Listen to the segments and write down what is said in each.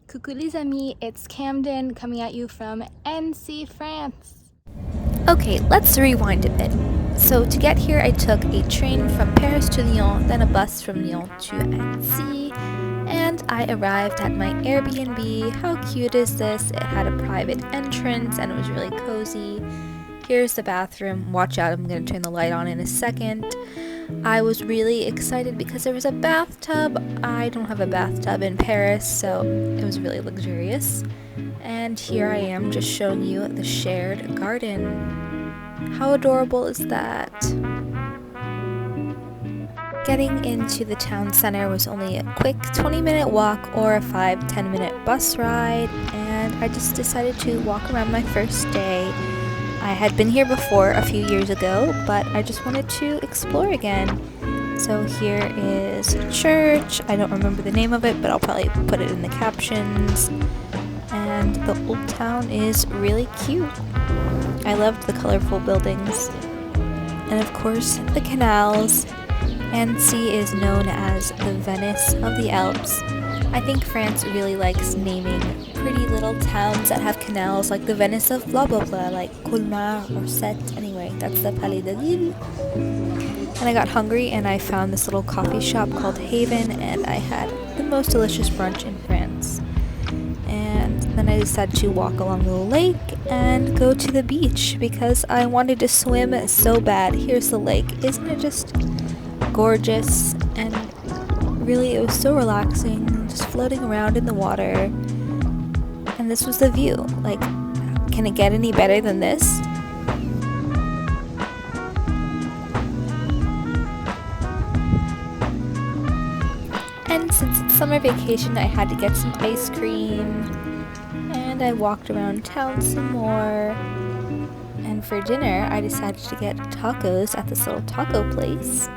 Coucou les amis, it's Camden coming at you from Annecy, France. Okay, let's rewind a bit. So to get here I took a train from Paris to Lyon, then a bus from Lyon to Annecy, and I arrived at my Airbnb. How cute is this? It had a private entrance and it was really cozy. Here's the bathroom. Watch out, I'm going to turn the light on in a second. I was really excited because there was a bathtub. I don't have a bathtub in Paris, so it was really luxurious. And here I am just showing you the shared garden. How adorable is that? Getting into the town center was only a quick 20-minute walk or a 5-10 minute bus ride, and I just decided to walk around my first day. I had been here before a few years ago, but I just wanted to explore again. So here is a church. I don't remember the name of it, but I'll probably put it in the captions. And the old town is really cute. I loved the colorful buildings. And of course, the canals. Annecy is known as the Venice of the Alps. I think France really likes naming pretty little towns that have canals, like the Venice of blah blah blah, like Colmar or Sète. Anyway, that's the Palais de Lille. And I got hungry and I found this little coffee shop called Haven, and I had the most delicious brunch in France. And then I decided to walk along the lake and go to the beach because I wanted to swim so bad. Here's the lake. Isn't it just gorgeous? And really, it was so relaxing, just floating around in the water. And this was the view. Like, can it get any better than this? And since it's summer vacation, I had to get some ice cream. And I walked around town some more. And for dinner, I decided to get tacos at this little taco place.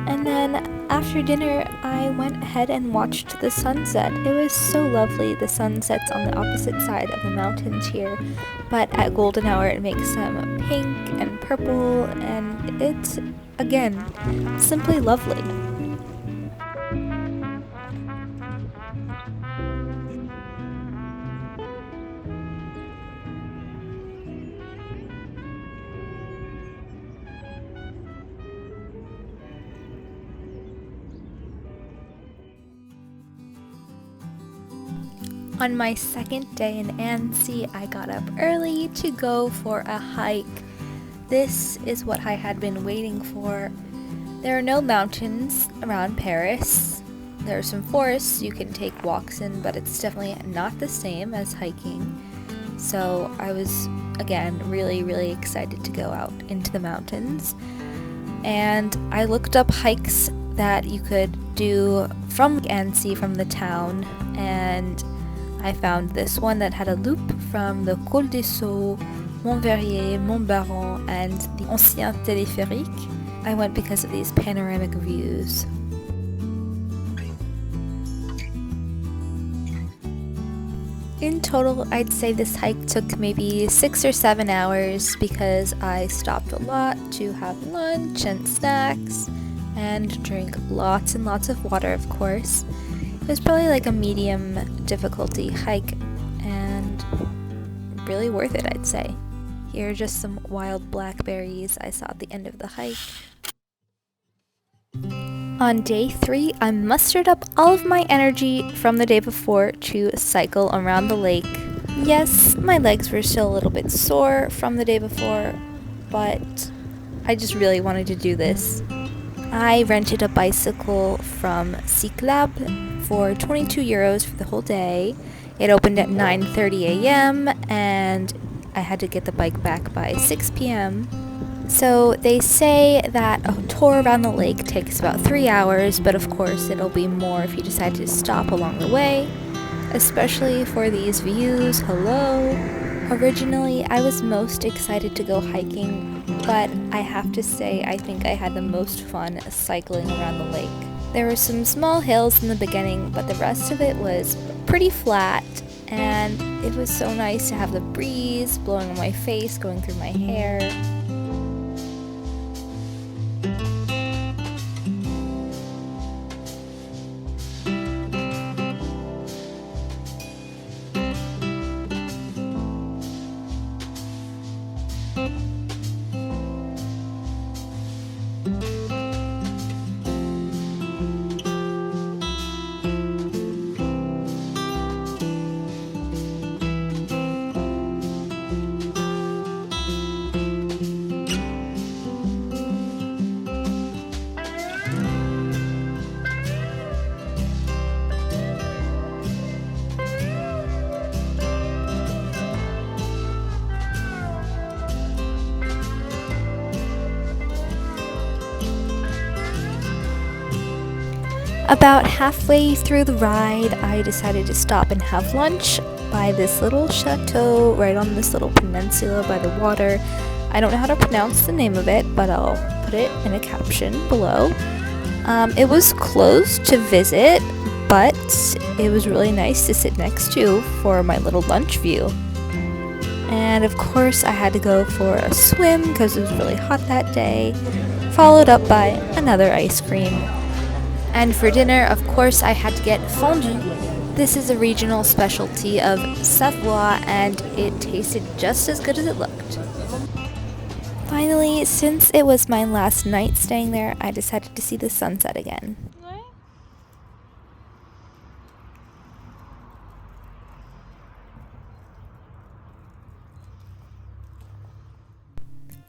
And then after dinner, I went ahead and watched the sunset. It was so lovely. The sun sets on the opposite side of the mountains here, but at golden hour it makes them pink and purple, and it's, again, simply lovely. On my second day in Annecy, I got up early to go for a hike. This is what I had been waiting for. There are no mountains around Paris. There are some forests you can take walks in, but it's definitely not the same as hiking. So I was, again, really excited to go out into the mountains. And I looked up hikes that you could do from Annecy, from the town, and I found this one that had a loop from the Col des Sceaux, Montverrier, Montbaron, and the Ancien Téléphérique. I went because of these panoramic views. In total, I'd say this hike took maybe 6 or 7 hours because I stopped a lot to have lunch and snacks and drink lots and lots of water, of course. It was probably like a medium difficulty hike and really worth it, I'd say. Here are just some wild blackberries I saw at the end of the hike. On day 3, I mustered up all of my energy from the day before to cycle around the lake. Yes, my legs were still a little bit sore from the day before, but I just really wanted to do this. I rented a bicycle from Bicyclettes for 22 euros for the whole day. It opened at 9:30 a.m. and I had to get the bike back by 6 p.m. So they say that a tour around the lake takes about 3 hours, but of course it'll be more if you decide to stop along the way, especially for these views. Hello! Originally, I was most excited to go hiking, but I have to say I think I had the most fun cycling around the lake. There were some small hills in the beginning, but the rest of it was pretty flat, and it was so nice to have the breeze blowing on my face, going through my hair. About halfway through the ride, I decided to stop and have lunch by this little chateau right on this little peninsula by the water. I don't know how to pronounce the name of it, but I'll put it in a caption below. It was closed to visit, but it was really nice to sit next to for my little lunch view. And of course I had to go for a swim because it was really hot that day, followed up by another ice cream. And for dinner, of course, I had to get fondue. This is a regional specialty of Savoie, and it tasted just as good as it looked. Finally, since it was my last night staying there, I decided to see the sunset again.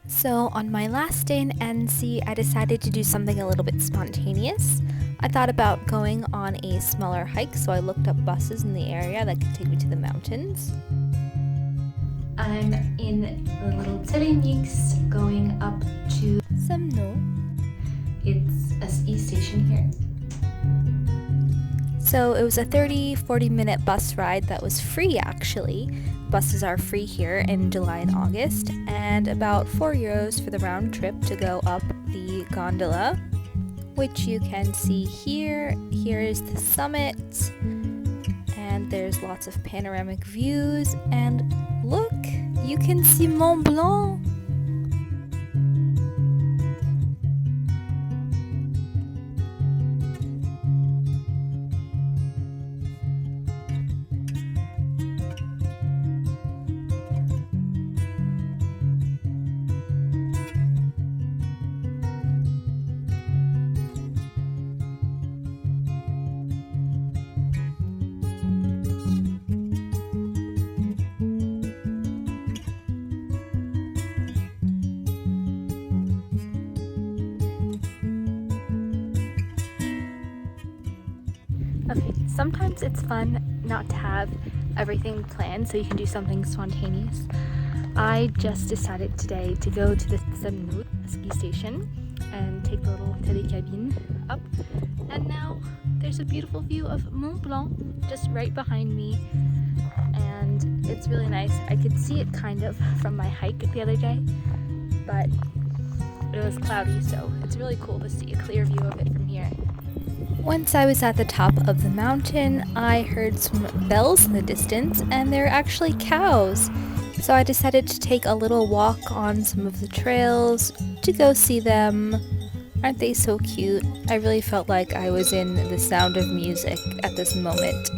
So on my last day in Annecy, I decided to do something a little bit spontaneous. I thought about going on a smaller hike, so I looked up buses in the area that could take me to the mountains. I'm in the little Mix going up to Semno. It's a ski station here. So it was a 30-40 minute bus ride that was free actually. Buses are free here in July and August, and about €4 for the round trip to go up the gondola, which you can see here. Here is the summit, and there's lots of panoramic views, and look, you can see Mont Blanc. Okay, sometimes it's fun not to have everything planned so you can do something spontaneous. I just decided today to go to the Semnout ski station and take the little télécabine up, and now there's a beautiful view of Mont Blanc just right behind me, and it's really nice. I could see it kind of from my hike the other day, but it was cloudy, so it's really cool to see a clear view of it from here. Once I was at the top of the mountain, I heard some bells in the distance, and they're actually cows. So I decided to take a little walk on some of the trails to go see them. Aren't they so cute? I really felt like I was in The Sound of Music at this moment.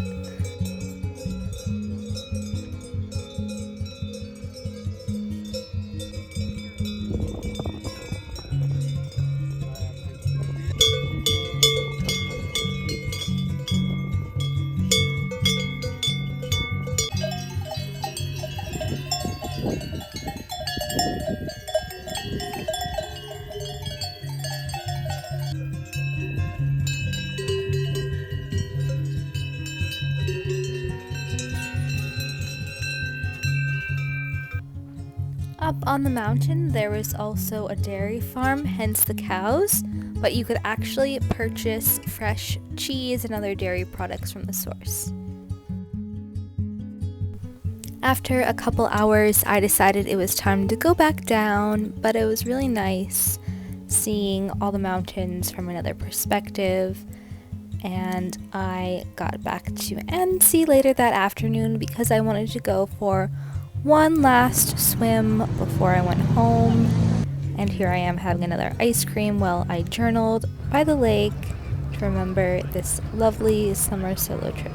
Up on the mountain, there was also a dairy farm, hence the cows, but you could actually purchase fresh cheese and other dairy products from the source. After a couple hours, I decided it was time to go back down, but it was really nice seeing all the mountains from another perspective, and I got back to Annecy later that afternoon because I wanted to go for one last swim before I went home. And here I am having another ice cream while I journaled by the lake to remember this lovely summer solo trip.